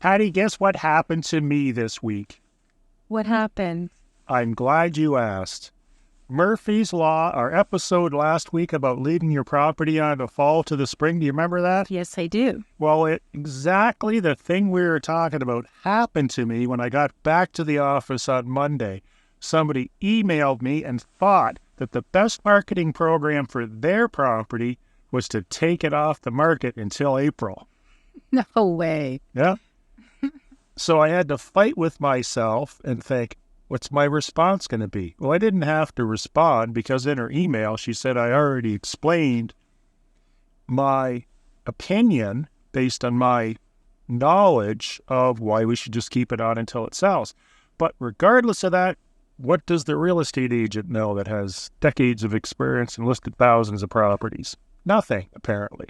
Patty, guess what happened to me this week? What happened? I'm glad you asked. Murphy's Law, our episode last week about leaving your property on the fall to the spring, do you remember that? Yes, I do. Well, exactly the thing we were talking about happened to me when I got back to the office on Monday. Somebody emailed me and thought that the best marketing program for their property was to take it off the market until April. No way. Yeah. So I had to fight with myself and think, what's my response going to be? Well, I didn't have to respond because in her email, she said I already explained my opinion based on my knowledge of why we should just keep it on until it sells. But regardless of that, what does the real estate agent know that has decades of experience and listed thousands of properties? Nothing, apparently.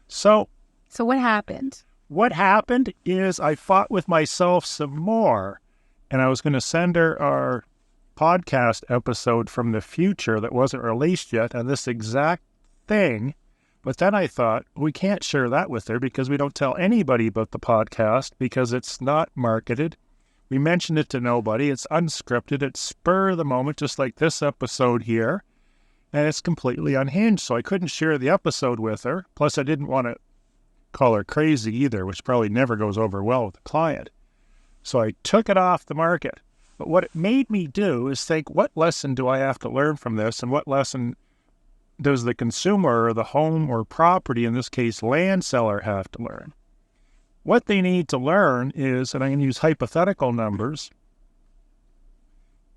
So what happened? What happened is I fought with myself some more, and I was going to send her our podcast episode from the future that wasn't released yet on this exact thing. But then I thought, we can't share that with her because we don't tell anybody about the podcast because it's not marketed. We mentioned it to nobody. It's unscripted. It's spur of the moment, just like this episode here. And it's completely unhinged. So I couldn't share the episode with her. Plus, I didn't want to call her crazy either, which probably never goes over well with the client. So I took it off the market. But what it made me do is think, what lesson do I have to learn from this? And what lesson does the consumer or the home or property, in this case, land seller, have to learn? What they need to learn is, and I'm going to use hypothetical numbers,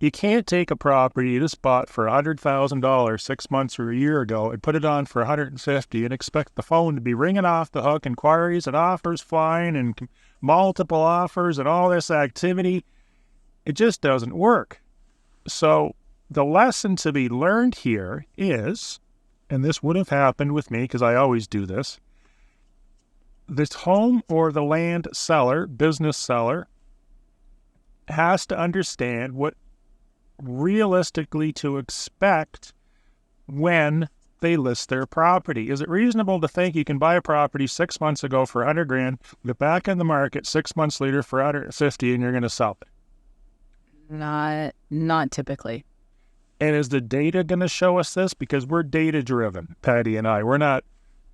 you can't take a property you just bought for $100,000 6 months or a year ago and put it on for $150,000 and expect the phone to be ringing off the hook, inquiries and offers flying and multiple offers and all this activity. It just doesn't work. So the lesson to be learned here is, and this would have happened with me because I always do this home or the land seller, business seller, has to understand what realistically to expect when they list their property. Is it reasonable to think you can buy a property 6 months ago for $100,000, get back in the market 6 months later for $150,000 and you're going to sell it? Not typically. And is the data going to show us this? Because we're data driven, Patty and I. We're not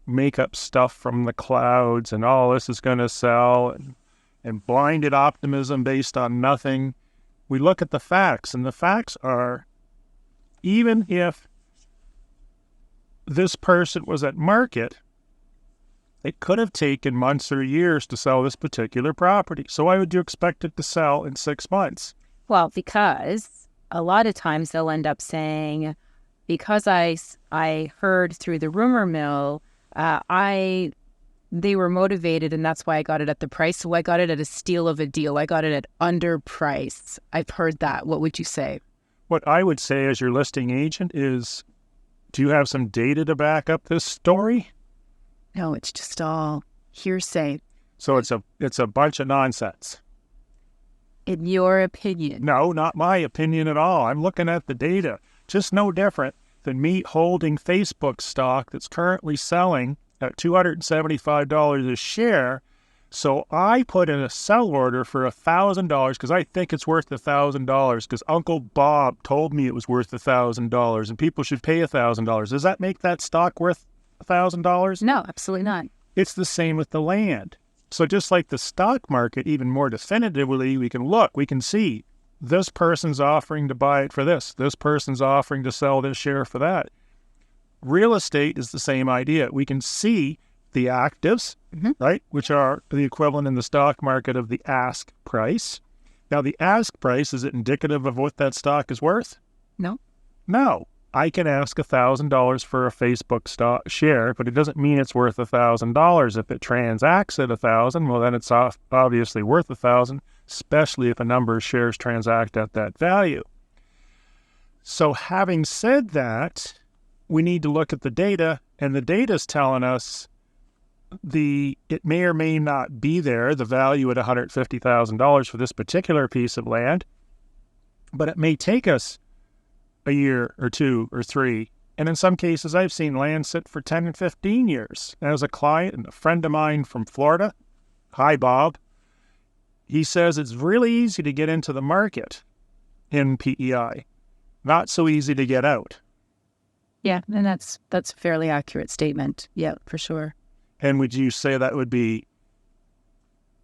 make up stuff from the clouds and all this is going to sell and blinded optimism based on nothing. We look at the facts, and the facts are, even if this person was at market, it could have taken months or years to sell this particular property. So why would you expect it to sell in 6 months? Well, because a lot of times they'll end up saying, because I heard through the rumor mill, they were motivated and that's why I got it at the price. So I got it at a steal of a deal. I got it at underprice. I've heard that. What would you say? What I would say as your listing agent is, do you have some data to back up this story? No, it's just all hearsay. So it's a bunch of nonsense. In your opinion? No, not my opinion at all. I'm looking at the data. Just no different than me holding Facebook stock that's currently selling at $275 a share. So I put in a sell order for $1,000 because I think it's worth $1,000 because Uncle Bob told me it was worth $1,000 and people should pay $1,000. Does that make that stock worth $1,000? No, absolutely not. It's the same with the land. So just like the stock market, even more definitively, we can see this person's offering to buy it for this person's offering to sell this share for that. Real estate is the same idea. We can see the actives, right, which are the equivalent in the stock market of the ask price. Now, the ask price, is it indicative of what that stock is worth? No. No. I can ask $1,000 for a Facebook stock share, but it doesn't mean it's worth $1,000. If it transacts at $1,000, well, then it's obviously worth $1,000, especially if a number of shares transact at that value. So having said that, we need to look at the data, and the data is telling us it may or may not be there, the value at $150,000 for this particular piece of land, but it may take us a year or 2 or 3. And in some cases, I've seen land sit for 10 and 15 years. As a client and a friend of mine from Florida, hi, Bob, he says it's really easy to get into the market in PEI, not so easy to get out. Yeah, and that's a fairly accurate statement. Yeah, for sure. And would you say that would be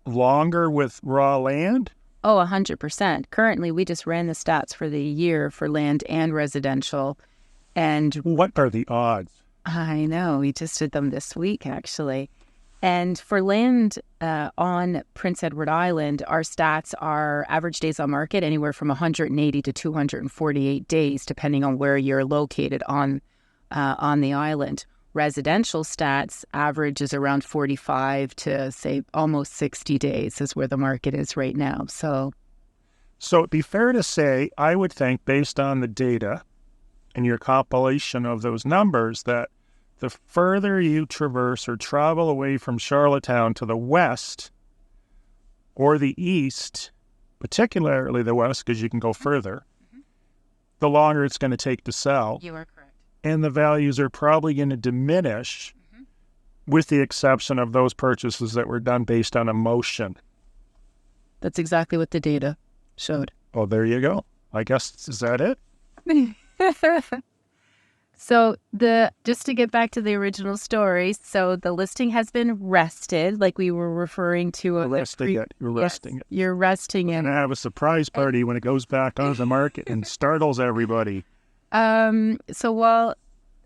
longer with raw land? Oh, 100%. Currently, we just ran the stats for the year for land and residential. And what are the odds? I know, we just did them this week, actually. And for land on Prince Edward Island, our stats are average days on market anywhere from 180 to 248 days, depending on where you're located on the island. Residential stats average is around 45 to, say, almost 60 days is where the market is right now. So it'd be fair to say, I would think, based on the data and your compilation of those numbers, that the further you traverse or travel away from Charlottetown to the west or the east, particularly the west, because you can go further, the longer it's going to take to sell. You are correct. And the values are probably going to diminish, with the exception of those purchases that were done based on emotion. That's exactly what the data showed. Oh, there you go. I guess, is that it? So just to get back to the original story, so the listing has been rested, like we were referring to. You're resting it. You're resting it. And I have a surprise party when it goes back onto the market and startles everybody. So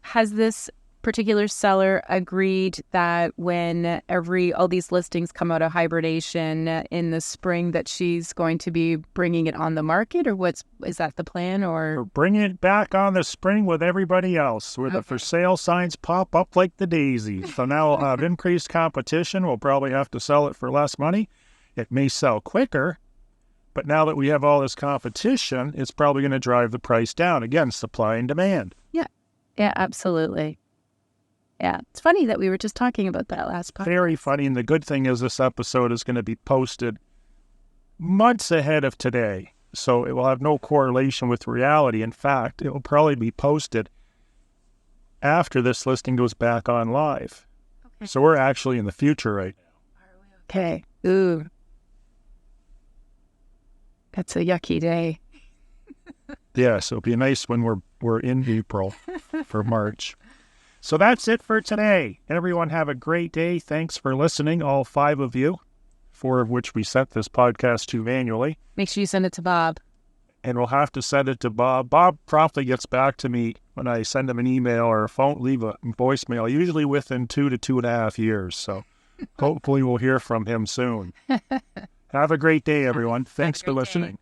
has this particular seller agreed that when all these listings come out of hibernation in the spring, that she's going to be bringing it on the market, or is that the plan? Or we're bringing it back on the spring with everybody else, where the for sale signs pop up like the daisies. So now we'll have increased competition. We'll probably have to sell it for less money. It may sell quicker, but now that we have all this competition, it's probably going to drive the price down. Again, supply and demand. Yeah, absolutely. Yeah, it's funny that we were just talking about that last podcast. Very funny, and the good thing is this episode is going to be posted months ahead of today, so it will have no correlation with reality. In fact, it will probably be posted after this listing goes back on live. Okay. So we're actually in the future right now. Okay. Ooh. That's a yucky day. Yeah, so it'll be nice when we're in April for March. So that's it for today. Everyone have a great day. Thanks for listening, all 5 of you, 4 of which we sent this podcast to manually. Make sure you send it to Bob. And we'll have to send it to Bob. Bob promptly gets back to me when I send him an email or leave a voicemail, usually within 2 to 2.5 years. So hopefully we'll hear from him soon. Have a great day, everyone. Thanks for listening.